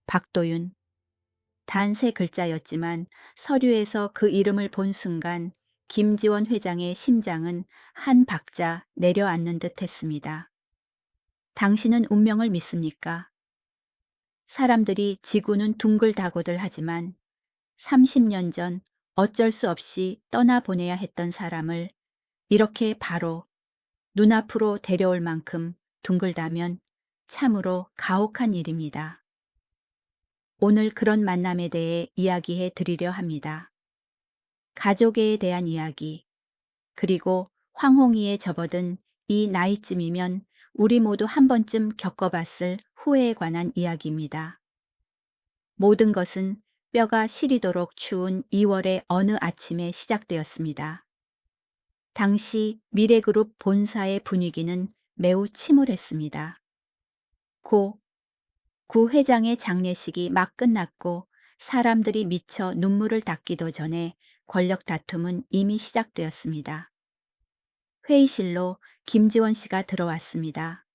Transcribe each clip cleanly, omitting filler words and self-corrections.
박도윤. 단 세 글자였지만 서류에서 그 이름을 본 순간 김지원 회장의 심장은 한 박자 내려앉는 듯 했습니다. 당신은 운명을 믿습니까? 사람들이 지구는 둥글다고들 하지만 30년 전 어쩔 수 없이 떠나보내야 했던 사람을 이렇게 바로 눈앞으로 데려올 만큼 둥글다면 참으로 가혹한 일입니다. 오늘 그런 만남에 대해 이야기해 드리려 합니다. 가족에 대한 이야기, 그리고 황홍이에 접어든 이 나이쯤이면 우리 모두 한 번쯤 겪어봤을 후회에 관한 이야기입니다. 모든 것은 뼈가 시리도록 추운 2월의 어느 아침에 시작되었습니다. 당시 미래그룹 본사의 분위기는 매우 침울했습니다. 구 회장의 장례식이 막 끝났고 사람들이 미쳐 눈물을 닦기도 전에 권력 다툼은 이미 시작되었습니다. 회의실로 김지원 씨가 들어왔습니다.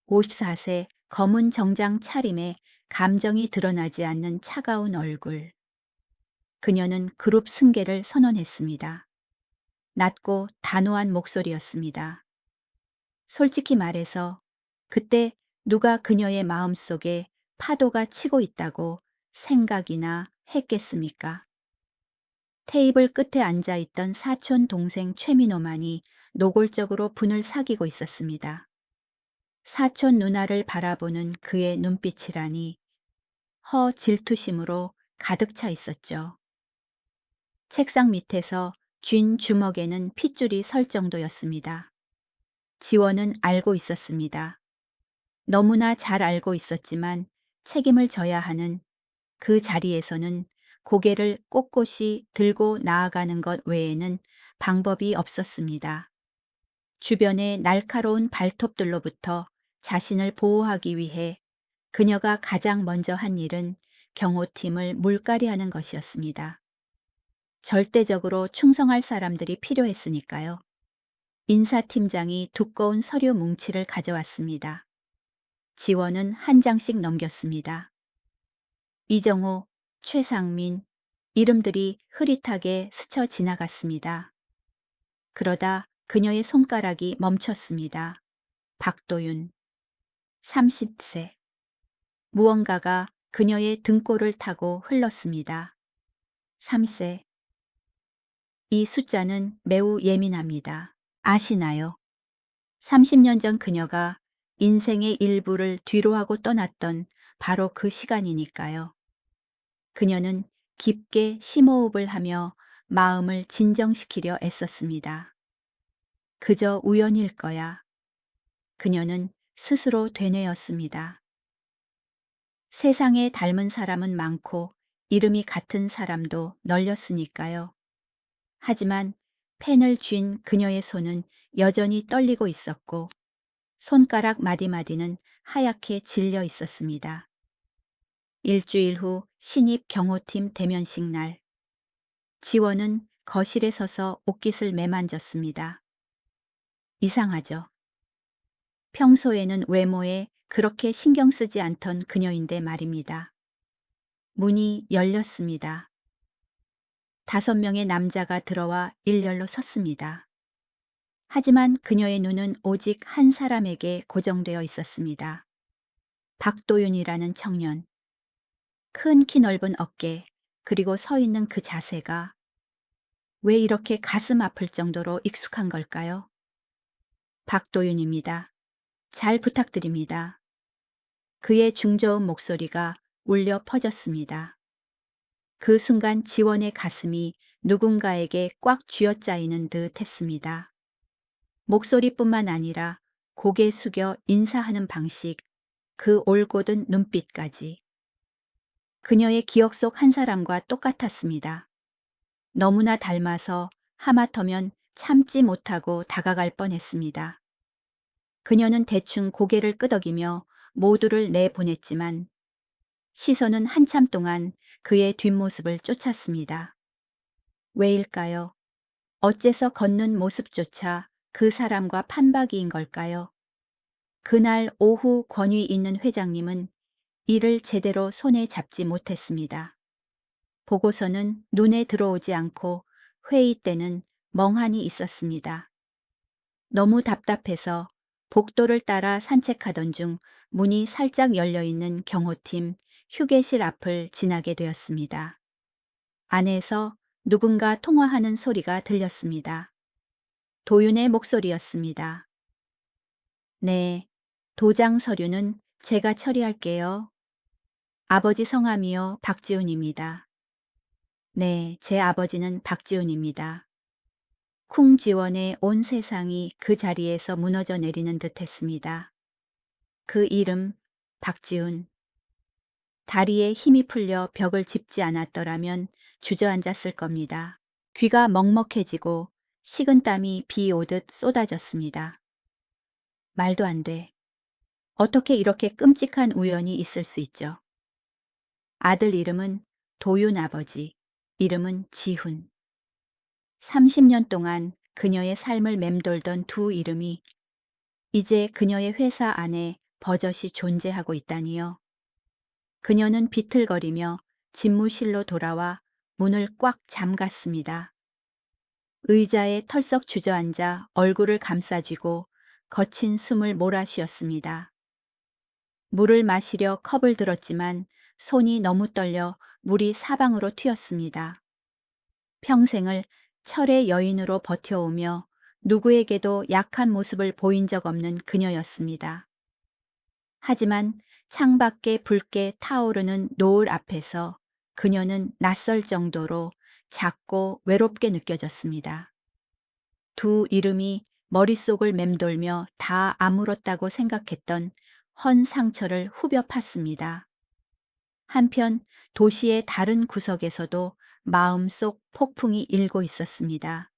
54세 검은 정장 차림에 감정이 드러나지 않는 차가운 얼굴. 그녀는 그룹 승계를 선언했습니다. 낮고 단호한 목소리였습니다. 솔직히 말해서 그때 누가 그녀의 마음속에 파도가 치고 있다고 생각이나 했겠습니까? 테이블 끝에 앉아있던 사촌 동생 최민호만이 노골적으로 분을 사귀고 있었습니다. 사촌 누나를 바라보는 그의 눈빛이라니 질투심으로 가득 차 있었죠. 책상 밑에서 쥔 주먹에는 핏줄이 설 정도였습니다. 지원은 알고 있었습니다. 너무나 잘 알고 있었지만 책임을 져야 하는 그 자리에서는 고개를 꼿꼿이 들고 나아가는 것 외에는 방법이 없었습니다. 주변의 날카로운 발톱들로부터 자신을 보호하기 위해 그녀가 가장 먼저 한 일은 경호팀을 물갈이하는 것이었습니다. 절대적으로 충성할 사람들이 필요했으니까요. 인사팀장이 두꺼운 서류 뭉치를 가져왔습니다. 지원은 한 장씩 넘겼습니다. 이정호, 최상민, 이름들이 흐릿하게 스쳐 지나갔습니다. 그러다 그녀의 손가락이 멈췄습니다. 박도윤, 30세. 무언가가 그녀의 등골을 타고 흘렀습니다. 3세. 이 숫자는 매우 예민합니다. 아시나요? 30년 전 그녀가 인생의 일부를 뒤로하고 떠났던 바로 그 시간이니까요. 그녀는 깊게 심호흡을 하며 마음을 진정시키려 애썼습니다. 그저 우연일 거야. 그녀는 스스로 되뇌었습니다. 세상에 닮은 사람은 많고 이름이 같은 사람도 널렸으니까요. 하지만 펜을 쥔 그녀의 손은 여전히 떨리고 있었고 손가락 마디마디는 하얗게 질려 있었습니다. 일주일 후 신입 경호팀 대면식 날. 지원은 거실에 서서 옷깃을 매만졌습니다. 이상하죠. 평소에는 외모에 그렇게 신경 쓰지 않던 그녀인데 말입니다. 문이 열렸습니다. 5명의 남자가 들어와 일렬로 섰습니다. 하지만 그녀의 눈은 오직 한 사람에게 고정되어 있었습니다. 박도윤이라는 청년. 큰 키 넓은 어깨, 그리고 서 있는 그 자세가 왜 이렇게 가슴 아플 정도로 익숙한 걸까요? 박도윤입니다. 잘 부탁드립니다. 그의 중저음 목소리가 울려 퍼졌습니다. 그 순간 지원의 가슴이 누군가에게 꽉 쥐어짜이는 듯 했습니다. 목소리뿐만 아니라 고개 숙여 인사하는 방식, 그 올곧은 눈빛까지. 그녀의 기억 속 한 사람과 똑같았습니다. 너무나 닮아서 하마터면 참지 못하고 다가갈 뻔했습니다. 그녀는 대충 고개를 끄덕이며 모두를 내보냈지만 시선은 한참 동안 그의 뒷모습을 쫓았습니다. 왜일까요? 어째서 걷는 모습조차 그 사람과 판박이인 걸까요? 그날 오후 권위 있는 회장님은 일을 제대로 손에 잡지 못했습니다. 보고서는 눈에 들어오지 않고 회의 때는 멍하니 있었습니다. 너무 답답해서 복도를 따라 산책하던 중 문이 살짝 열려 있는 경호팀 휴게실 앞을 지나게 되었습니다. 안에서 누군가 통화하는 소리가 들렸습니다. 도윤의 목소리였습니다. 네, 도장 서류는 제가 처리할게요. 아버지 성함이요, 박지훈입니다. 네, 제 아버지는 박지훈입니다. 쿵 지원의 온 세상이 그 자리에서 무너져 내리는 듯 했습니다. 그 이름, 박지훈. 다리에 힘이 풀려 벽을 짚지 않았더라면 주저앉았을 겁니다. 귀가 먹먹해지고 식은땀이 비 오듯 쏟아졌습니다. 말도 안 돼. 어떻게 이렇게 끔찍한 우연이 있을 수 있죠? 아들 이름은 도윤, 아버지 이름은 지훈. 30년 동안 그녀의 삶을 맴돌던 두 이름이 이제 그녀의 회사 안에 버젓이 존재하고 있다니요. 그녀는 비틀거리며 집무실로 돌아와 문을 꽉 잠갔습니다. 의자에 털썩 주저앉아 얼굴을 감싸쥐고 거친 숨을 몰아쉬었습니다. 물을 마시려 컵을 들었지만 손이 너무 떨려 물이 사방으로 튀었습니다. 평생을 철의 여인으로 버텨오며 누구에게도 약한 모습을 보인 적 없는 그녀였습니다. 하지만 창밖에 붉게 타오르는 노을 앞에서 그녀는 낯설 정도로 작고 외롭게 느껴졌습니다. 두 이름이 머릿속을 맴돌며 다 아물었다고 생각했던 헌 상처를 후벼 팠습니다. 한편 도시의 다른 구석에서도 마음속 폭풍이 일고 있었습니다.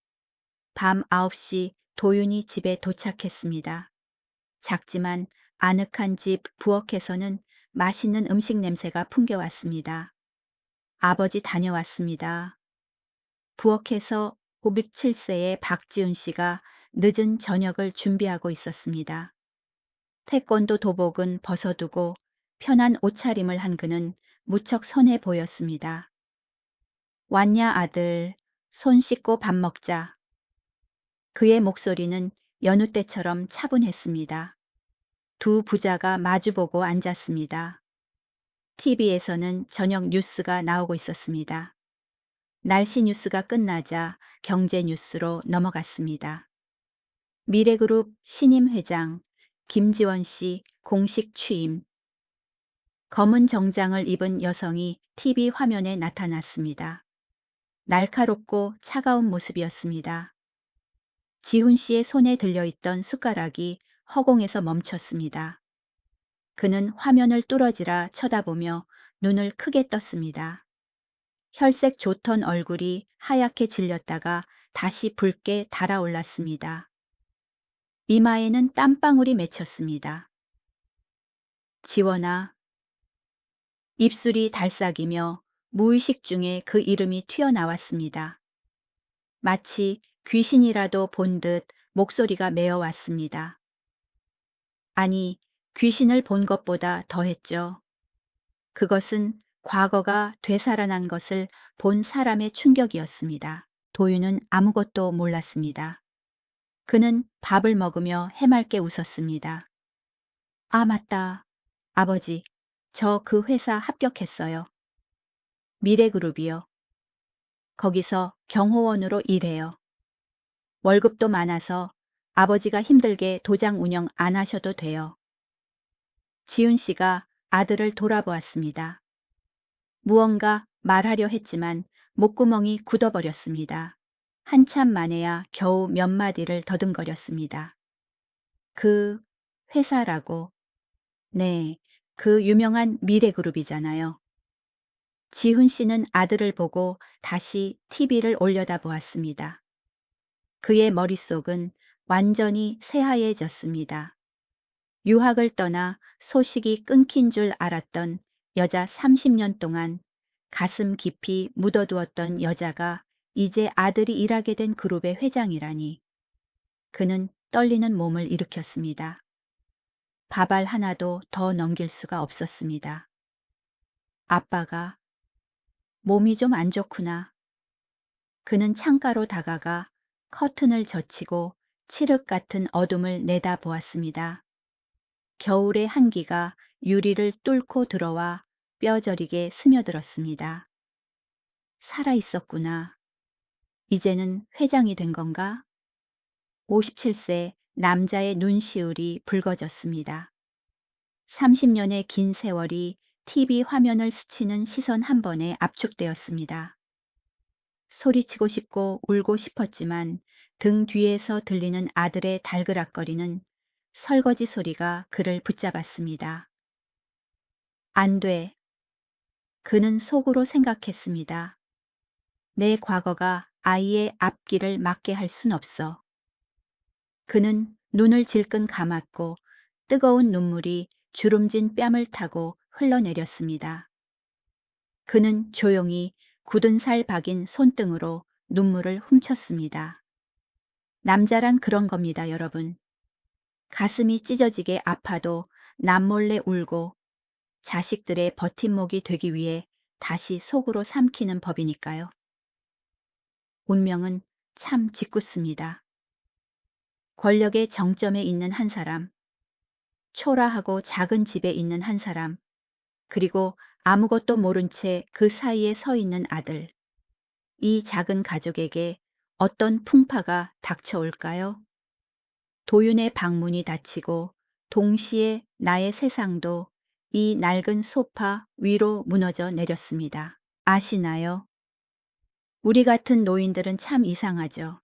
밤 9시 도윤이 집에 도착했습니다. 작지만 아늑한 집 부엌에서는 맛있는 음식 냄새가 풍겨왔습니다. 아버지 다녀왔습니다. 부엌에서 507세의 박지훈 씨가 늦은 저녁을 준비하고 있었습니다. 태권도 도복은 벗어두고 편한 옷차림을 한 그는 무척 선해 보였습니다. 왔냐 아들, 손 씻고 밥 먹자. 그의 목소리는 여느 때처럼 차분했습니다. 두 부자가 마주보고 앉았습니다. TV에서는 저녁 뉴스가 나오고 있었습니다. 날씨 뉴스가 끝나자 경제 뉴스로 넘어갔습니다. 미래그룹 신임 회장 김지원 씨 공식 취임. 검은 정장을 입은 여성이 TV 화면에 나타났습니다. 날카롭고 차가운 모습이었습니다. 지훈 씨의 손에 들려있던 숟가락이 허공에서 멈췄습니다. 그는 화면을 뚫어지라 쳐다보며 눈을 크게 떴습니다. 혈색 좋던 얼굴이 하얗게 질렸다가 다시 붉게 달아올랐습니다. 이마에는 땀방울이 맺혔습니다. 지원아. 입술이 달싹이며 무의식 중에 그 이름이 튀어나왔습니다. 마치 귀신이라도 본 듯 목소리가 메어왔습니다. 아니, 귀신을 본 것보다 더했죠. 그것은 과거가 되살아난 것을 본 사람의 충격이었습니다. 도윤은 아무것도 몰랐습니다. 그는 밥을 먹으며 해맑게 웃었습니다. 아, 맞다. 아버지, 저 그 회사 합격했어요. 미래그룹이요. 거기서 경호원으로 일해요. 월급도 많아서 아버지가 힘들게 도장 운영 안 하셔도 돼요. 지훈 씨가 아들을 돌아보았습니다. 무언가 말하려 했지만 목구멍이 굳어버렸습니다. 한참 만에야 겨우 몇 마디를 더듬거렸습니다. 그 회사라고. 네, 그 유명한 미래그룹이잖아요. 지훈 씨는 아들을 보고 다시 TV를 올려다보았습니다. 그의 머릿속은 완전히 새하얘졌습니다. 유학을 떠나 소식이 끊긴 줄 알았던 여자 30년 동안 가슴 깊이 묻어두었던 여자가 이제 아들이 일하게 된 그룹의 회장이라니. 그는 떨리는 몸을 일으켰습니다. 밥알 하나도 더 넘길 수가 없었습니다. 아빠가 몸이 좀 안 좋구나. 그는 창가로 다가가 커튼을 젖히고 칠흑 같은 어둠을 내다보았습니다. 겨울의 한기가 유리를 뚫고 들어와 뼈저리게 스며들었습니다. 살아 있었구나. 이제는 회장이 된 건가? 57세 남자의 눈시울이 붉어졌습니다. 30년의 긴 세월이 TV 화면을 스치는 시선 한 번에 압축되었습니다. 소리치고 싶고 울고 싶었지만 등 뒤에서 들리는 아들의 달그락거리는 설거지 소리가 그를 붙잡았습니다. 안 돼. 그는 속으로 생각했습니다. 내 과거가 아이의 앞길을 막게 할 순 없어. 그는 눈을 질끈 감았고 뜨거운 눈물이 주름진 뺨을 타고 흘러내렸습니다. 그는 조용히 굳은 살 박인 손등으로 눈물을 훔쳤습니다. 남자란 그런 겁니다, 여러분. 가슴이 찢어지게 아파도 남몰래 울고 자식들의 버팀목이 되기 위해 다시 속으로 삼키는 법이니까요. 운명은 참 짓궂습니다. 권력의 정점에 있는 한 사람, 초라하고 작은 집에 있는 한 사람, 그리고 아무것도 모른 채 그 사이에 서 있는 아들. 이 작은 가족에게 어떤 풍파가 닥쳐올까요? 도윤의 방문이 닫히고 동시에 나의 세상도 이 낡은 소파 위로 무너져 내렸습니다. 아시나요? 우리 같은 노인들은 참 이상하죠.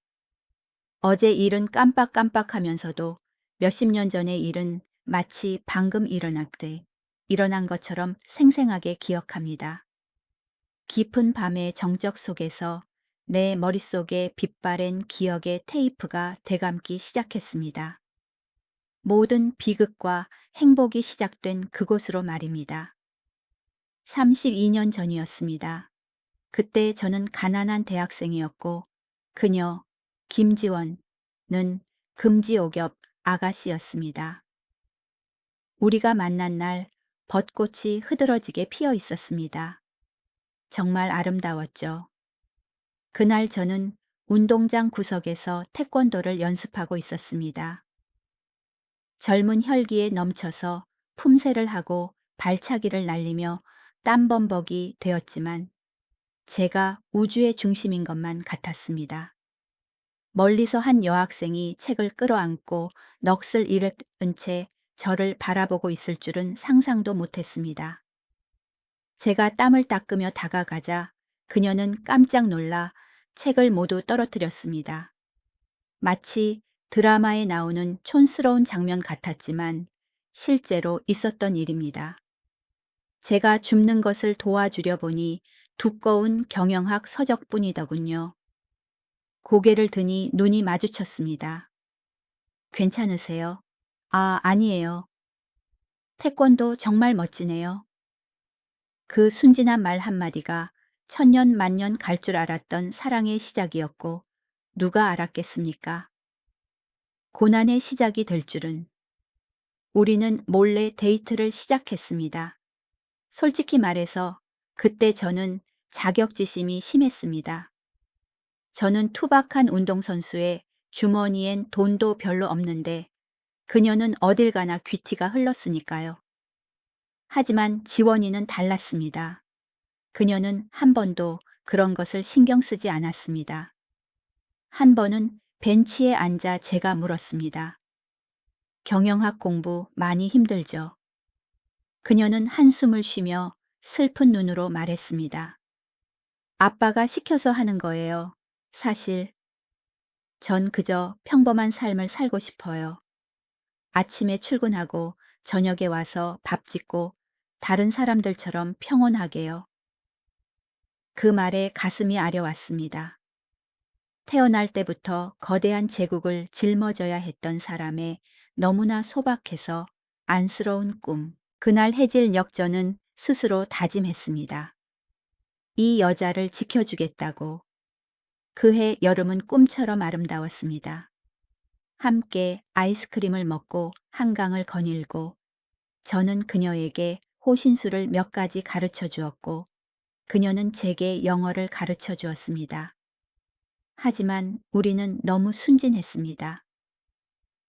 어제 일은 깜빡깜빡하면서도 몇십 년 전의 일은 마치 방금 일어난 것처럼 생생하게 기억합니다. 깊은 밤의 정적 속에서 내 머릿속에 빛바랜 기억의 테이프가 되감기 시작했습니다. 모든 비극과 행복이 시작된 그곳으로 말입니다. 32년 전이었습니다. 그때 저는 가난한 대학생이었고 그녀 김지원은 금지옥엽 아가씨였습니다. 우리가 만난 날 벚꽃이 흐드러지게 피어 있었습니다. 정말 아름다웠죠. 그날 저는 운동장 구석에서 태권도를 연습하고 있었습니다. 젊은 혈기에 넘쳐서 품새를 하고 발차기를 날리며 땀범벅이 되었지만 제가 우주의 중심인 것만 같았습니다. 멀리서 한 여학생이 책을 끌어안고 넋을 잃은 채 저를 바라보고 있을 줄은 상상도 못했습니다. 제가 땀을 닦으며 다가가자 그녀는 깜짝 놀라 책을 모두 떨어뜨렸습니다. 마치 드라마에 나오는 촌스러운 장면 같았지만 실제로 있었던 일입니다. 제가 줍는 것을 도와주려 보니 두꺼운 경영학 서적뿐이더군요. 고개를 드니 눈이 마주쳤습니다. 괜찮으세요? 아, 아니에요. 태권도 정말 멋지네요. 그 순진한 말 한마디가 천년 만년 갈 줄 알았던 사랑의 시작이었고 누가 알았겠습니까? 고난의 시작이 될 줄은. 우리는 몰래 데이트를 시작했습니다. 솔직히 말해서 그때 저는 자격지심이 심했습니다. 저는 투박한 운동선수에 주머니엔 돈도 별로 없는데 그녀는 어딜 가나 귀티가 흘렀으니까요. 하지만 지원이는 달랐습니다. 그녀는 한 번도 그런 것을 신경 쓰지 않았습니다. 한 번은 벤치에 앉아 제가 물었습니다. 경영학 공부 많이 힘들죠? 그녀는 한숨을 쉬며 슬픈 눈으로 말했습니다. 아빠가 시켜서 하는 거예요. 사실 전 그저 평범한 삶을 살고 싶어요. 아침에 출근하고 저녁에 와서 밥 짓고 다른 사람들처럼 평온하게요. 그 말에 가슴이 아려왔습니다. 태어날 때부터 거대한 제국을 짊어져야 했던 사람의 너무나 소박해서 안쓰러운 꿈. 그날 해질 역전은 스스로 다짐했습니다. 이 여자를 지켜주겠다고. 그해 여름은 꿈처럼 아름다웠습니다. 함께 아이스크림을 먹고 한강을 거닐고 저는 그녀에게 호신술을 몇 가지 가르쳐 주었고 그녀는 제게 영어를 가르쳐 주었습니다. 하지만 우리는 너무 순진했습니다.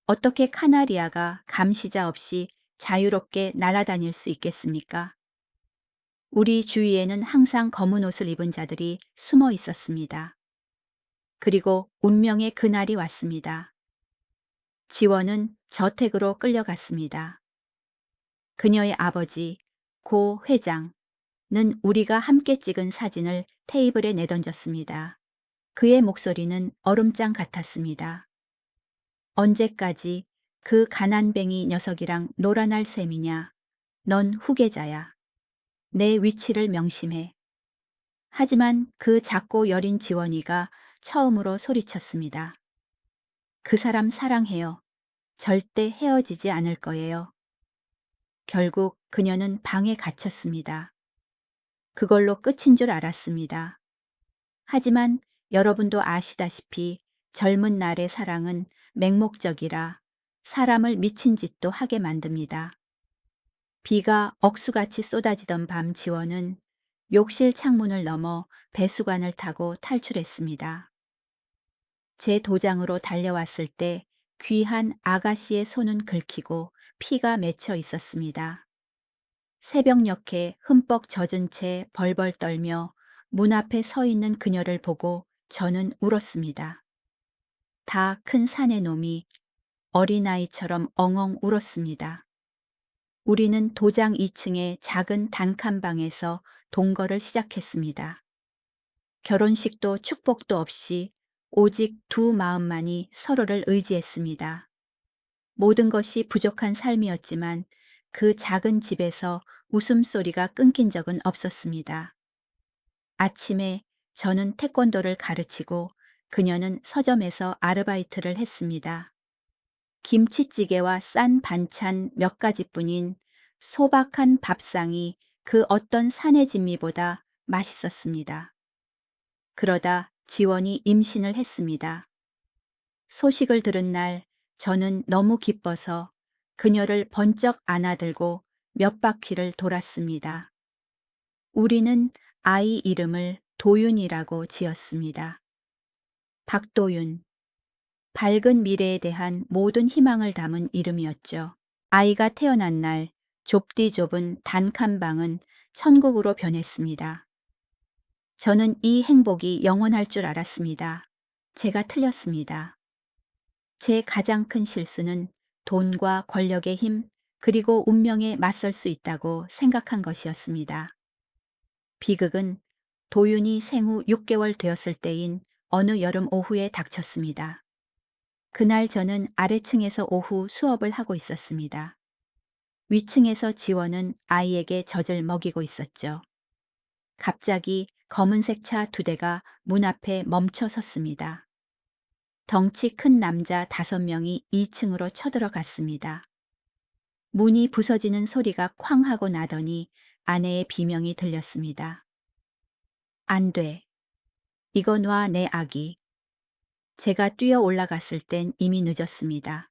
어떻게 카나리아가 감시자 없이 자유롭게 날아다닐 수 있겠습니까? 우리 주위에는 항상 검은 옷을 입은 자들이 숨어 있었습니다. 그리고 운명의 그날이 왔습니다. 지원은 저택으로 끌려갔습니다. 그녀의 아버지, 고 회장은 우리가 함께 찍은 사진을 테이블에 내던졌습니다. 그의 목소리는 얼음장 같았습니다. 언제까지 그 가난뱅이 녀석이랑 놀아날 셈이냐. 넌 후계자야. 내 위치를 명심해. 하지만 그 작고 여린 지원이가 처음으로 소리쳤습니다. 그 사람 사랑해요. 절대 헤어지지 않을 거예요. 결국 그녀는 방에 갇혔습니다. 그걸로 끝인 줄 알았습니다. 하지만 여러분도 아시다시피 젊은 날의 사랑은 맹목적이라 사람을 미친 짓도 하게 만듭니다. 비가 억수같이 쏟아지던 밤 지원은 욕실 창문을 넘어 배수관을 타고 탈출했습니다. 제 도장으로 달려왔을 때 귀한 아가씨의 손은 긁히고 피가 맺혀 있었습니다. 새벽녘에 흠뻑 젖은 채 벌벌 떨며 문 앞에 서 있는 그녀를 보고 저는 울었습니다. 다 큰 사내 놈이 어린아이처럼 엉엉 울었습니다. 우리는 도장 2층의 작은 단칸방에서 동거를 시작했습니다. 결혼식도 축복도 없이 오직 두 마음만이 서로를 의지했습니다. 모든 것이 부족한 삶이었지만 그 작은 집에서 웃음소리가 끊긴 적은 없었습니다. 아침에 저는 태권도를 가르치고 그녀는 서점에서 아르바이트를 했습니다. 김치찌개와 싼 반찬 몇 가지뿐인 소박한 밥상이 그 어떤 산의 진미보다 맛있었습니다. 그러다 지원이 임신을 했습니다. 소식을 들은 날 저는 너무 기뻐서 그녀를 번쩍 안아들고 몇 바퀴를 돌았습니다. 우리는 아이 이름을 도윤이라고 지었습니다. 박도윤. 밝은 미래에 대한 모든 희망을 담은 이름이었죠. 아이가 태어난 날 좁디 좁은 단칸방은 천국으로 변했습니다. 저는 이 행복이 영원할 줄 알았습니다. 제가 틀렸습니다. 제 가장 큰 실수는 돈과 권력의 힘 그리고 운명에 맞설 수 있다고 생각한 것이었습니다. 비극은 도윤이 생후 6개월 되었을 때인 어느 여름 오후에 닥쳤습니다. 그날 저는 아래층에서 오후 수업을 하고 있었습니다. 위층에서 지원은 아이에게 젖을 먹이고 있었죠. 갑자기 검은색 차 2대가 문 앞에 멈춰 섰습니다. 덩치 큰 남자 5명이 2층으로 쳐들어갔습니다. 문이 부서지는 소리가 쾅 하고 나더니 아내의 비명이 들렸습니다. 안 돼. 이거 놔 내 아기. 제가 뛰어 올라갔을 땐 이미 늦었습니다.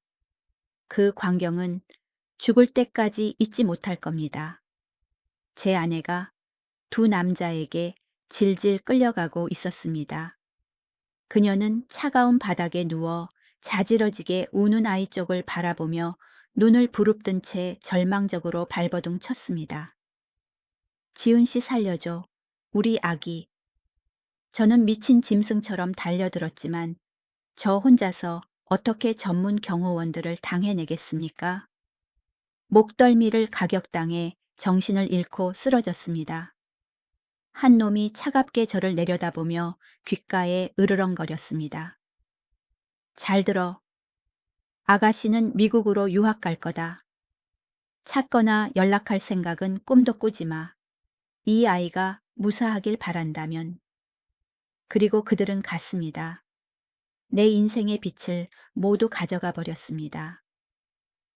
그 광경은 죽을 때까지 잊지 못할 겁니다. 제 아내가 두 남자에게 질질 끌려가고 있었습니다. 그녀는 차가운 바닥에 누워 자지러지게 우는 아이 쪽을 바라보며 눈을 부릅뜬 채 절망적으로 발버둥 쳤습니다. 지훈 씨 살려줘. 우리 아기. 저는 미친 짐승처럼 달려들었지만 저 혼자서 어떻게 전문 경호원들을 당해내겠습니까? 목덜미를 가격당해 정신을 잃고 쓰러졌습니다. 한 놈이 차갑게 저를 내려다보며 귓가에 으르렁거렸습니다. 잘 들어. 아가씨는 미국으로 유학 갈 거다. 찾거나 연락할 생각은 꿈도 꾸지 마. 이 아이가 무사하길 바란다면. 그리고 그들은 갔습니다. 내 인생의 빛을 모두 가져가 버렸습니다.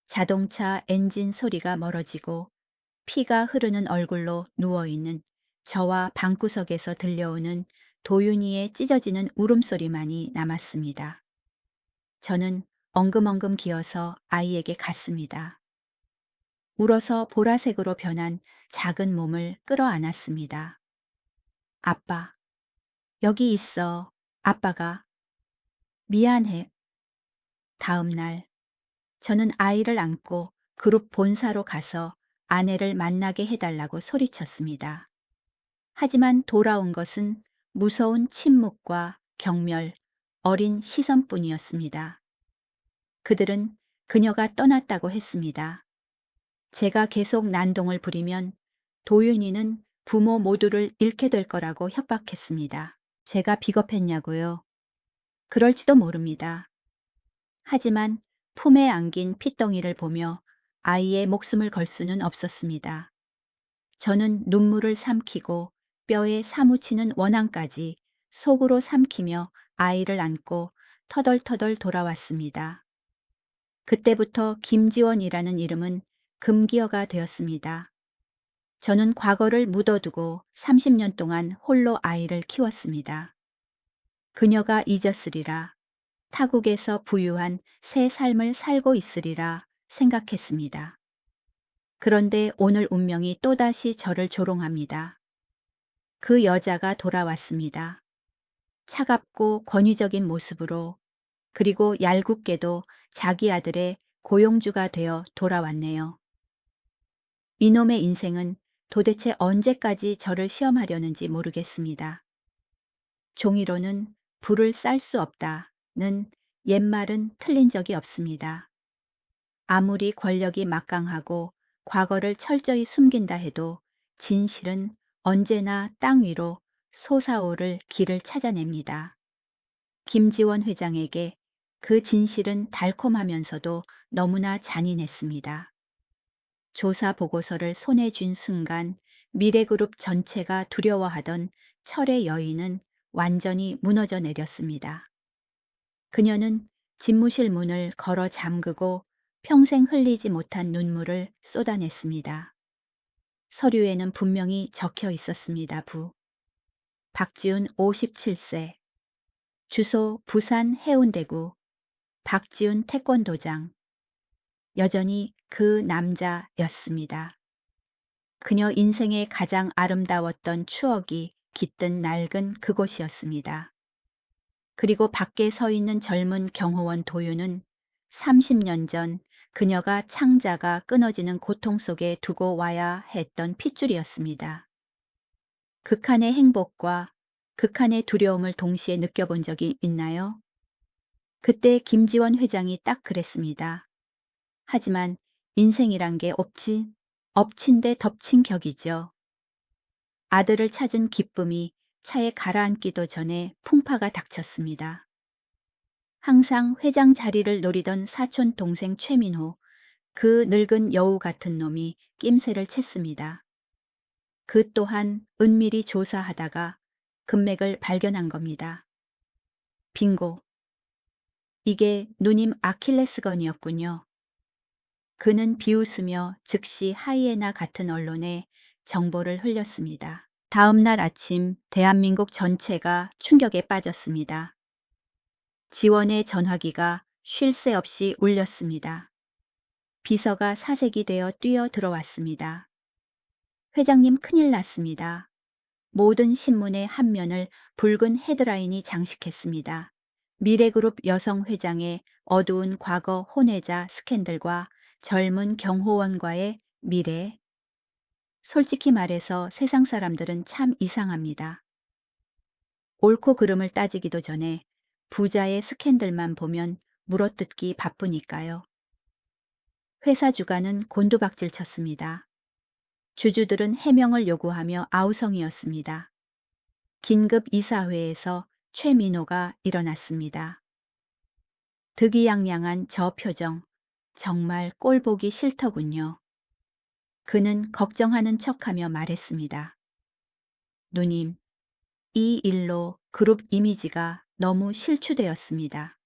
자동차 엔진 소리가 멀어지고 피가 흐르는 얼굴로 누워있는 저와 방구석에서 들려오는 도윤이의 찢어지는 울음소리만이 남았습니다. 저는 엉금엉금 기어서 아이에게 갔습니다. 울어서 보라색으로 변한 작은 몸을 끌어안았습니다. 아빠, 여기 있어. 아빠가. 미안해. 다음 날, 저는 아이를 안고 그룹 본사로 가서 아내를 만나게 해달라고 소리쳤습니다. 하지만 돌아온 것은 무서운 침묵과 경멸, 어린 시선뿐이었습니다. 그들은 그녀가 떠났다고 했습니다. 제가 계속 난동을 부리면 도윤이는 부모 모두를 잃게 될 거라고 협박했습니다. 제가 비겁했냐고요? 그럴지도 모릅니다. 하지만 품에 안긴 핏덩이를 보며 아이의 목숨을 걸 수는 없었습니다. 저는 눈물을 삼키고 뼈에 사무치는 원한까지 속으로 삼키며 아이를 안고 터덜터덜 돌아왔습니다. 그때부터 김지원이라는 이름은 금기어가 되었습니다. 저는 과거를 묻어두고 30년 동안 홀로 아이를 키웠습니다. 그녀가 잊었으리라, 타국에서 부유한 새 삶을 살고 있으리라 생각했습니다. 그런데 오늘 운명이 또다시 저를 조롱합니다. 그 여자가 돌아왔습니다. 차갑고 권위적인 모습으로, 그리고 얄궂게도 자기 아들의 고용주가 되어 돌아왔네요. 이놈의 인생은 도대체 언제까지 저를 시험하려는지 모르겠습니다. 종이로는 불을 쌀 수 없다는 옛말은 틀린 적이 없습니다. 아무리 권력이 막강하고 과거를 철저히 숨긴다 해도 진실은 언제나 땅 위로 솟아오를 길을 찾아냅니다. 김지원 회장에게 그 진실은 달콤하면서도 너무나 잔인했습니다. 조사 보고서를 손에 쥔 순간 미래그룹 전체가 두려워하던 철의 여인은 완전히 무너져 내렸습니다. 그녀는 집무실 문을 걸어 잠그고 평생 흘리지 못한 눈물을 쏟아냈습니다. 서류에는 분명히 적혀 있었습니다. 박지훈 57세, 주소 부산 해운대구, 박지훈 태권도장. 여전히 그 남자였습니다. 그녀 인생의 가장 아름다웠던 추억이 깃든 낡은 그곳이었습니다. 그리고 밖에 서 있는 젊은 경호원 도윤은 30년 전 그녀가 창자가 끊어지는 고통 속에 두고 와야 했던 핏줄이었습니다. 극한의 행복과 극한의 두려움을 동시에 느껴본 적이 있나요? 그때 김지원 회장이 딱 그랬습니다. 하지만 인생이란 게 엎친 데 덮친 격이죠. 아들을 찾은 기쁨이 차에 가라앉기도 전에 풍파가 닥쳤습니다. 항상 회장 자리를 노리던 사촌 동생 최민호, 그 늙은 여우 같은 놈이 낌새를 챘습니다. 그 또한 은밀히 조사하다가 금맥을 발견한 겁니다. 빙고. 이게 누님 아킬레스건이었군요. 그는 비웃으며 즉시 하이에나 같은 언론에 정보를 흘렸습니다. 다음 날 아침 대한민국 전체가 충격에 빠졌습니다. 지원의 전화기가 쉴 새 없이 울렸습니다. 비서가 사색이 되어 뛰어 들어왔습니다. 회장님 큰일 났습니다. 모든 신문의 한 면을 붉은 헤드라인이 장식했습니다. 미래그룹 여성 회장의 어두운 과거 혼외자 스캔들과 젊은 경호원과의 미래. 솔직히 말해서 세상 사람들은 참 이상합니다. 옳고 그름을 따지기도 전에 부자의 스캔들만 보면 물어뜯기 바쁘니까요. 회사 주가는 곤두박질 쳤습니다. 주주들은 해명을 요구하며 아우성이었습니다. 긴급 이사회에서 최민호가 일어났습니다. 득이양양한 저 표정, 정말 꼴보기 싫더군요. 그는 걱정하는 척하며 말했습니다. 누님, 이 일로 그룹 이미지가 너무 실추되었습니다.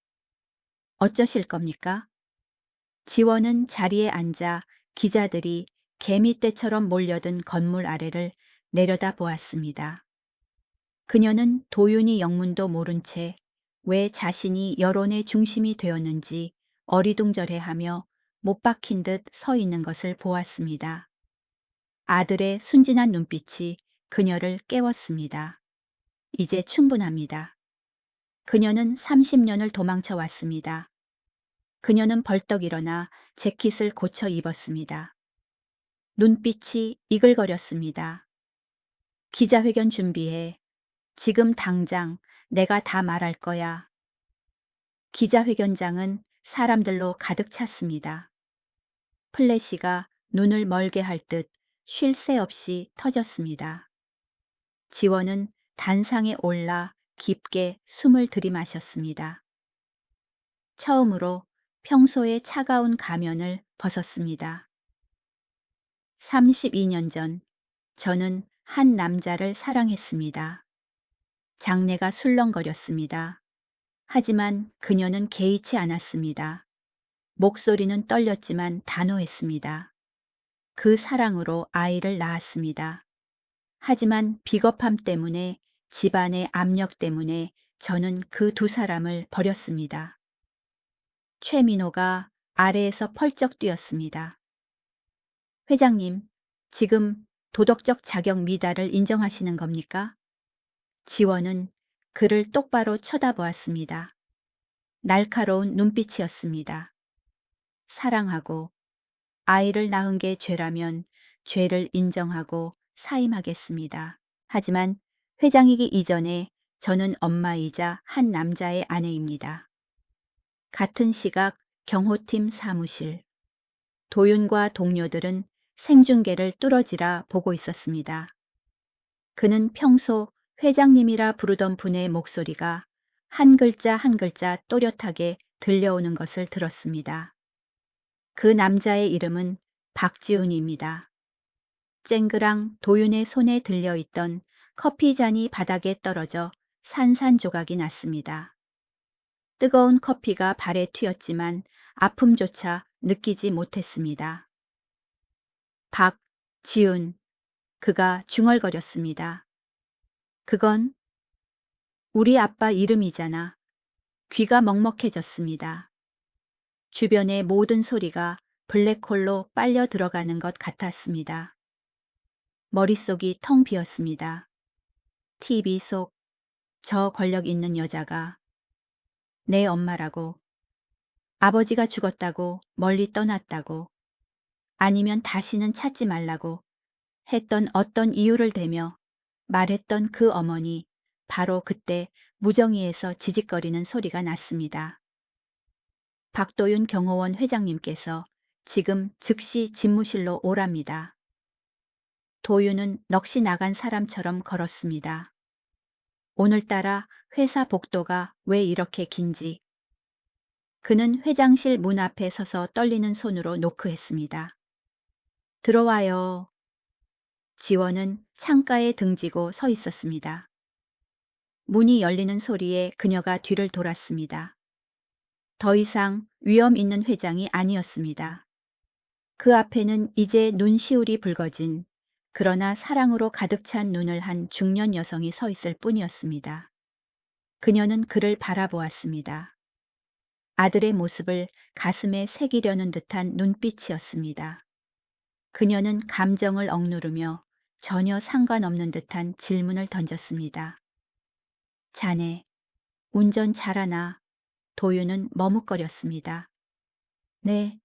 어쩌실 겁니까? 지원은 자리에 앉아 기자들이 개미떼처럼 몰려든 건물 아래를 내려다 보았습니다. 그녀는 도윤이 영문도 모른 채 왜 자신이 여론의 중심이 되었는지 어리둥절해하며 못 박힌 듯 서 있는 것을 보았습니다. 아들의 순진한 눈빛이 그녀를 깨웠습니다. 이제 충분합니다. 그녀는 30년을 도망쳐 왔습니다. 그녀는 벌떡 일어나 재킷을 고쳐 입었습니다. 눈빛이 이글거렸습니다. 기자회견 준비해. 지금 당장 내가 다 말할 거야. 기자회견장은 사람들로 가득 찼습니다. 플래시가 눈을 멀게 할 듯 쉴 새 없이 터졌습니다. 지원은 단상에 올라 깊게 숨을 들이마셨습니다. 처음으로 평소의 차가운 가면을 벗었습니다. 32년 전 저는 한 남자를 사랑했습니다. 장내가 술렁거렸습니다. 하지만 그녀는 개의치 않았습니다. 목소리는 떨렸지만 단호했습니다. 그 사랑으로 아이를 낳았습니다. 하지만 비겁함 때문에, 집안의 압력 때문에 저는 그 두 사람을 버렸습니다. 최민호가 아래에서 펄쩍 뛰었습니다. 회장님, 지금 도덕적 자격 미달을 인정하시는 겁니까? 지원은 그를 똑바로 쳐다보았습니다. 날카로운 눈빛이었습니다. 사랑하고 아이를 낳은 게 죄라면 죄를 인정하고 사임하겠습니다. 하지만 회장이기 이전에 저는 엄마이자 한 남자의 아내입니다. 같은 시각 경호팀 사무실. 도윤과 동료들은 생중계를 뚫어지라 보고 있었습니다. 그는 평소 회장님이라 부르던 분의 목소리가 한 글자 한 글자 또렷하게 들려오는 것을 들었습니다. 그 남자의 이름은 박지훈입니다. 쨍그랑 도윤의 손에 들려있던 커피잔이 바닥에 떨어져 산산조각이 났습니다. 뜨거운 커피가 발에 튀었지만 아픔조차 느끼지 못했습니다. 박지훈, 그가 중얼거렸습니다. 그건 우리 아빠 이름이잖아. 귀가 먹먹해졌습니다. 주변의 모든 소리가 블랙홀로 빨려 들어가는 것 같았습니다. 머릿속이 텅 비었습니다. TV 속 저 권력 있는 여자가 내 엄마라고, 아버지가 죽었다고 멀리 떠났다고, 아니면 다시는 찾지 말라고 했던 어떤 이유를 대며 말했던 그 어머니, 바로 그때 무정위에서 지직거리는 소리가 났습니다. 박도윤 경호원 회장님께서 지금 즉시 집무실로 오랍니다. 도윤은 넋이 나간 사람처럼 걸었습니다. 오늘따라 회사 복도가 왜 이렇게 긴지. 그는 회장실 문 앞에 서서 떨리는 손으로 노크했습니다. 들어와요. 지원은 창가에 등지고 서 있었습니다. 문이 열리는 소리에 그녀가 뒤를 돌았습니다. 더 이상 위험 있는 회장이 아니었습니다. 그 앞에는 이제 눈시울이 붉어진, 그러나 사랑으로 가득 찬 눈을 한 중년 여성이 서 있을 뿐이었습니다. 그녀는 그를 바라보았습니다. 아들의 모습을 가슴에 새기려는 듯한 눈빛이었습니다. 그녀는 감정을 억누르며 전혀 상관없는 듯한 질문을 던졌습니다. 자네, 운전 잘하나? 도윤은 머뭇거렸습니다. 네,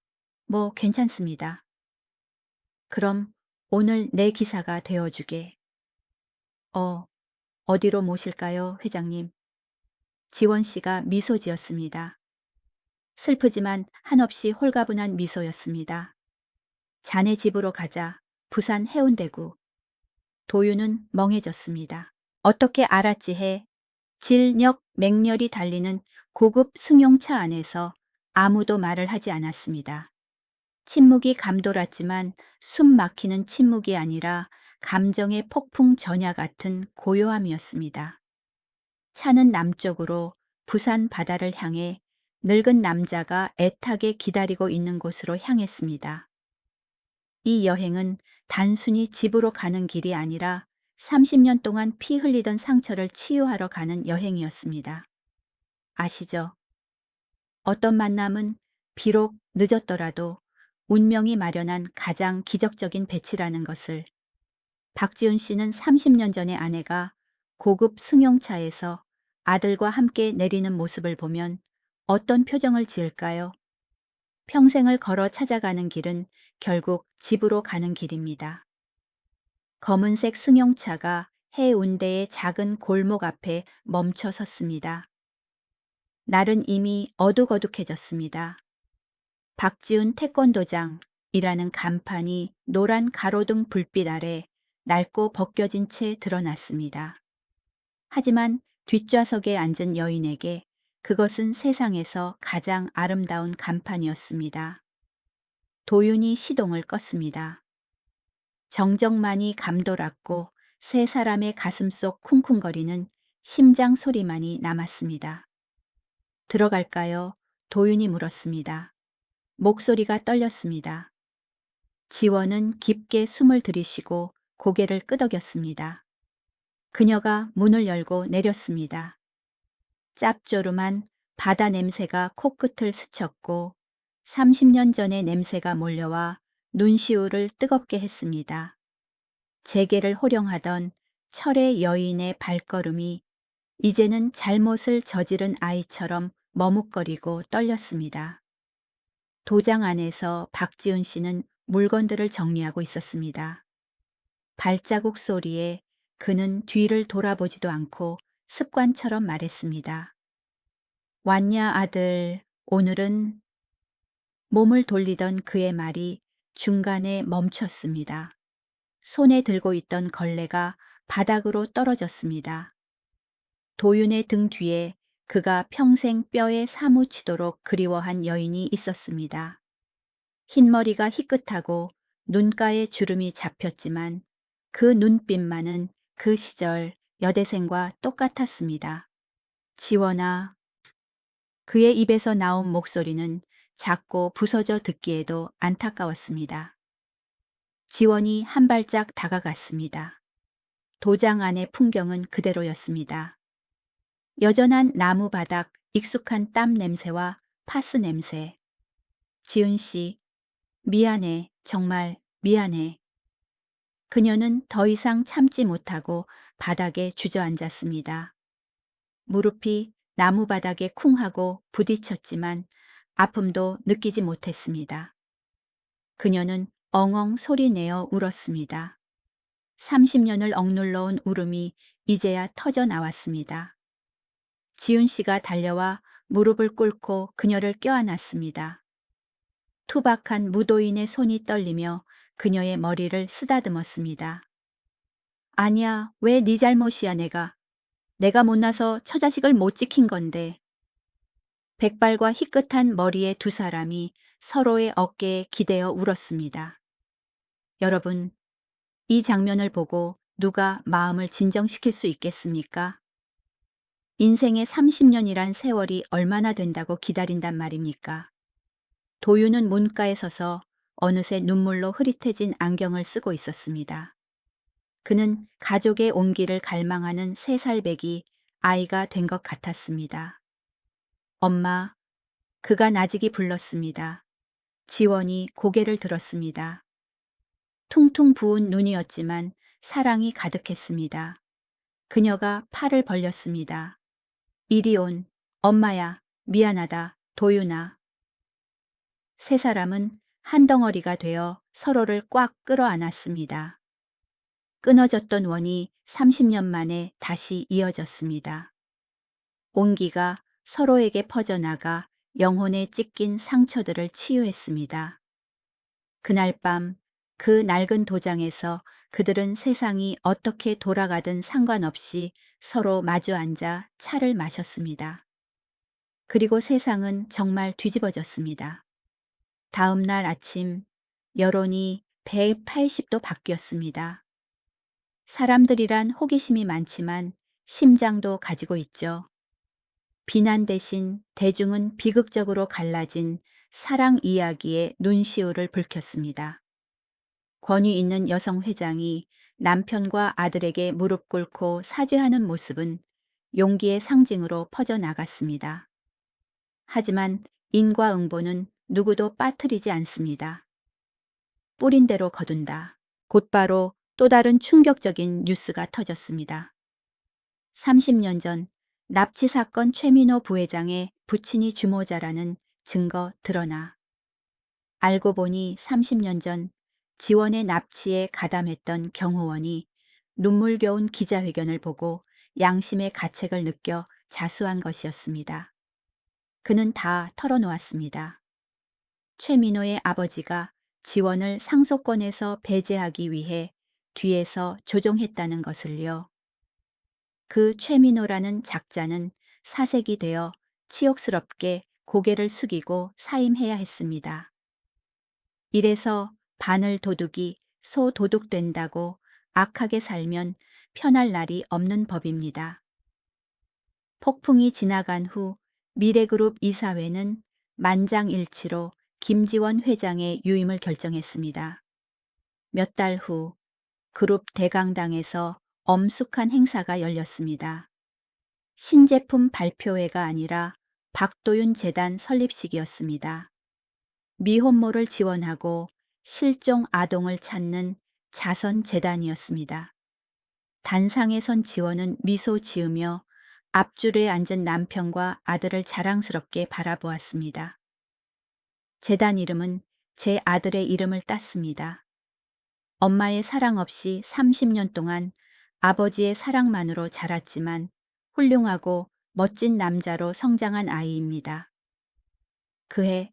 뭐 괜찮습니다. 그럼 오늘 내 기사가 되어주게. 어디로 모실까요, 회장님? 지원 씨가 미소 지었습니다. 슬프지만 한없이 홀가분한 미소였습니다. 자네 집으로 가자. 부산 해운대구. 도윤은 멍해졌습니다. 어떻게 알았지 해. 질녘 맹렬히 달리는 고급 승용차 안에서 아무도 말을 하지 않았습니다. 침묵이 감돌았지만 숨 막히는 침묵이 아니라 감정의 폭풍 전야 같은 고요함이었습니다. 차는 남쪽으로 부산 바다를 향해 늙은 남자가 애타게 기다리고 있는 곳으로 향했습니다. 이 여행은 단순히 집으로 가는 길이 아니라 30년 동안 피 흘리던 상처를 치유하러 가는 여행이었습니다. 아시죠? 어떤 만남은 비록 늦었더라도 운명이 마련한 가장 기적적인 배치라는 것을. 박지훈 씨는 30년 전에 아내가 고급 승용차에서 아들과 함께 내리는 모습을 보면 어떤 표정을 지을까요? 평생을 걸어 찾아가는 길은 결국 집으로 가는 길입니다. 검은색 승용차가 해운대의 작은 골목 앞에 멈춰 섰습니다. 날은 이미 어둑어둑해졌습니다. 박지훈 태권도장이라는 간판이 노란 가로등 불빛 아래 낡고 벗겨진 채 드러났습니다. 하지만 뒷좌석에 앉은 여인에게 그것은 세상에서 가장 아름다운 간판이었습니다. 도윤이 시동을 껐습니다. 정적만이 감돌았고 세 사람의 가슴속 쿵쿵거리는 심장 소리만이 남았습니다. 들어갈까요? 도윤이 물었습니다. 목소리가 떨렸습니다. 지원은 깊게 숨을 들이쉬고 고개를 끄덕였습니다. 그녀가 문을 열고 내렸습니다. 짭조름한 바다 냄새가 코끝을 스쳤고 30년 전의 냄새가 몰려와 눈시울을 뜨겁게 했습니다. 재계를 호령하던 철의 여인의 발걸음이 이제는 잘못을 저지른 아이처럼 머뭇거리고 떨렸습니다. 도장 안에서 박지훈 씨는 물건들을 정리하고 있었습니다. 발자국 소리에 그는 뒤를 돌아보지도 않고 습관처럼 말했습니다. 왔냐 아들, 오늘은. 몸을 돌리던 그의 말이 중간에 멈췄습니다. 손에 들고 있던 걸레가 바닥으로 떨어졌습니다. 도윤의 등 뒤에 그가 평생 뼈에 사무치도록 그리워한 여인이 있었습니다. 흰머리가 희끗하고 눈가에 주름이 잡혔지만 그 눈빛만은 그 시절 여대생과 똑같았습니다. 지원아. 그의 입에서 나온 목소리는 작고 부서져 듣기에도 안타까웠습니다. 지원이 한 발짝 다가갔습니다. 도장 안의 풍경은 그대로였습니다. 여전한 나무 바닥, 익숙한 땀 냄새와 파스 냄새. 지은 씨, 미안해, 정말 미안해. 그녀는 더 이상 참지 못하고 바닥에 주저앉았습니다. 무릎이 나무 바닥에 쿵 하고 부딪혔지만 아픔도 느끼지 못했습니다. 그녀는 엉엉 소리내어 울었습니다. 30년을 억눌러온 울음이 이제야 터져 나왔습니다. 지훈 씨가 달려와 무릎을 꿇고 그녀를 껴안았습니다. 투박한 무도인의 손이 떨리며 그녀의 머리를 쓰다듬었습니다. 아니야, 왜 네 잘못이야 내가 못나서 처자식을 못 지킨 건데. 백발과 희끗한 머리의 두 사람이 서로의 어깨에 기대어 울었습니다. 여러분, 이 장면을 보고 누가 마음을 진정시킬 수 있겠습니까? 인생의 30년이란 세월이 얼마나 된다고 기다린단 말입니까? 도윤은 문가에 서서 어느새 눈물로 흐릿해진 안경을 쓰고 있었습니다. 그는 가족의 온기를 갈망하는 3살배기 아이가 된 것 같았습니다. 엄마, 그가 나직이 불렀습니다. 지원이 고개를 들었습니다. 퉁퉁 부은 눈이었지만 사랑이 가득했습니다. 그녀가 팔을 벌렸습니다. 이리 온, 엄마야, 미안하다, 도윤아. 세 사람은 한 덩어리가 되어 서로를 꽉 끌어안았습니다. 끊어졌던 원이 30년 만에 다시 이어졌습니다. 온기가 서로에게 퍼져나가 영혼에 찢긴 상처들을 치유했습니다. 그날 밤 그 낡은 도장에서 그들은 세상이 어떻게 돌아가든 상관없이 서로 마주 앉아 차를 마셨습니다. 그리고 세상은 정말 뒤집어졌습니다. 다음 날 아침 여론이 180도 바뀌었습니다. 사람들이란 호기심이 많지만 심장도 가지고 있죠. 비난 대신 대중은 비극적으로 갈라진 사랑 이야기에 눈시울을 붉혔습니다. 권위 있는 여성 회장이 남편과 아들에게 무릎 꿇고 사죄하는 모습은 용기의 상징으로 퍼져나갔습니다. 하지만 인과응보는 누구도 빠뜨리지 않습니다. 뿌린 대로 거둔다. 곧바로 또 다른 충격적인 뉴스가 터졌습니다. 30년 전 납치 사건 최민호 부회장의 부친이 주모자라는 증거 드러나. 알고 보니 30년 전 지원의 납치에 가담했던 경호원이 눈물겨운 기자회견을 보고 양심의 가책을 느껴 자수한 것이었습니다. 그는 다 털어놓았습니다. 최민호의 아버지가 지원을 상속권에서 배제하기 위해 뒤에서 조종했다는 것을요. 그 최민호라는 작자는 사색이 되어 치욕스럽게 고개를 숙이고 사임해야 했습니다. 이래서 바늘 도둑이 소 도둑 된다고 악하게 살면 편할 날이 없는 법입니다. 폭풍이 지나간 후 미래그룹 이사회는 만장일치로 김지원 회장의 유임을 결정했습니다. 몇 달 후 그룹 대강당에서 엄숙한 행사가 열렸습니다. 신제품 발표회가 아니라 박도윤 재단 설립식이었습니다. 미혼모를 지원하고 실종 아동을 찾는 자선 재단이었습니다. 단상에 선 지원은 미소 지으며 앞줄에 앉은 남편과 아들을 자랑스럽게 바라보았습니다. 재단 이름은 제 아들의 이름을 땄습니다. 엄마의 사랑 없이 30년 동안 아버지의 사랑만으로 자랐지만 훌륭하고 멋진 남자로 성장한 아이입니다. 그해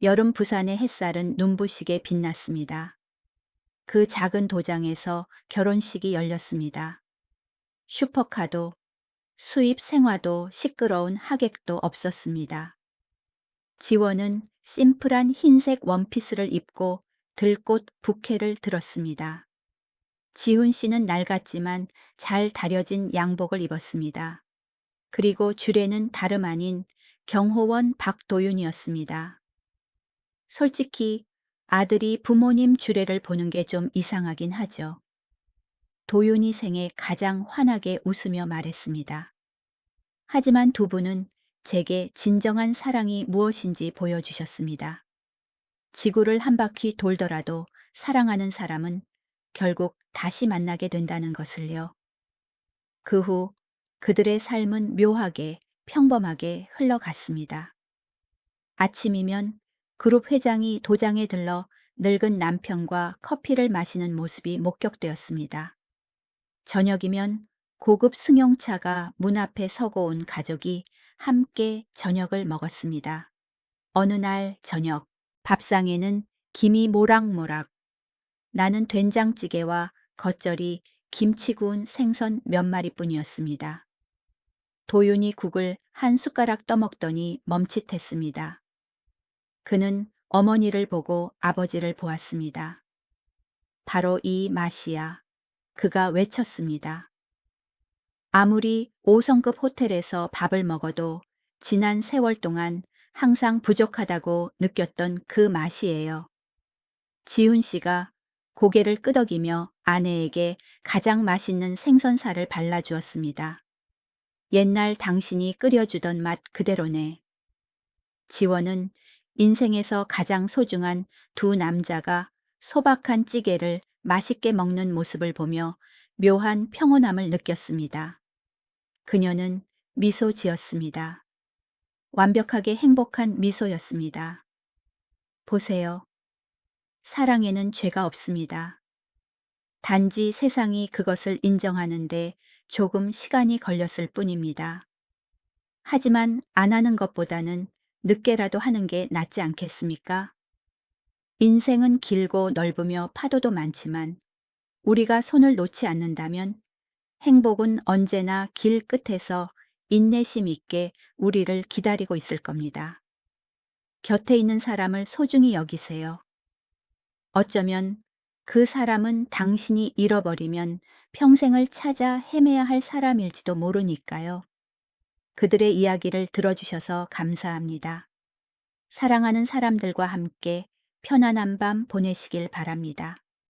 여름 부산의 햇살은 눈부시게 빛났습니다. 그 작은 도장에서 결혼식이 열렸습니다. 슈퍼카도 수입 생화도 시끄러운 하객도 없었습니다. 지원은 심플한 흰색 원피스를 입고 들꽃 부케를 들었습니다. 지훈 씨는 낡았지만 잘 다려진 양복을 입었습니다. 그리고 주례는 다름 아닌 경호원 박도윤이었습니다. 솔직히 아들이 부모님 주례를 보는 게 좀 이상하긴 하죠. 도윤이 생에 가장 환하게 웃으며 말했습니다. 하지만 두 분은 제게 진정한 사랑이 무엇인지 보여주셨습니다. 지구를 한 바퀴 돌더라도 사랑하는 사람은 결국 다시 만나게 된다는 것을요. 그 후 그들의 삶은 묘하게 평범하게 흘러갔습니다. 아침이면 그룹 회장이 도장에 들러 늙은 남편과 커피를 마시는 모습이 목격되었습니다. 저녁이면 고급 승용차가 문 앞에 서고 온 가족이 함께 저녁을 먹었습니다. 어느 날 저녁 밥상에는 김이 모락모락, 나는 된장찌개와 겉절이, 김치 구운 생선 몇 마리뿐이었습니다. 도윤이 국을 한 숟가락 떠먹더니 멈칫했습니다. 그는 어머니를 보고 아버지를 보았습니다. 바로 이 맛이야. 그가 외쳤습니다. 아무리 5성급 호텔에서 밥을 먹어도 지난 세월 동안 항상 부족하다고 느꼈던 그 맛이에요. 지훈 씨가 고개를 끄덕이며 아내에게 가장 맛있는 생선살을 발라주었습니다. 옛날 당신이 끓여주던 맛 그대로네. 지원은 인생에서 가장 소중한 두 남자가 소박한 찌개를 맛있게 먹는 모습을 보며 묘한 평온함을 느꼈습니다. 그녀는 미소 지었습니다. 완벽하게 행복한 미소였습니다. 보세요. 사랑에는 죄가 없습니다. 단지 세상이 그것을 인정하는데 조금 시간이 걸렸을 뿐입니다. 하지만 안 하는 것보다는 늦게라도 하는 게 낫지 않겠습니까? 인생은 길고 넓으며 파도도 많지만 우리가 손을 놓지 않는다면 행복은 언제나 길 끝에서 인내심 있게 우리를 기다리고 있을 겁니다. 곁에 있는 사람을 소중히 여기세요. 어쩌면 그 사람은 당신이 잃어버리면 평생을 찾아 헤매야 할 사람일지도 모르니까요. 그들의 이야기를 들어주셔서 감사합니다. 사랑하는 사람들과 함께 편안한 밤 보내시길 바랍니다.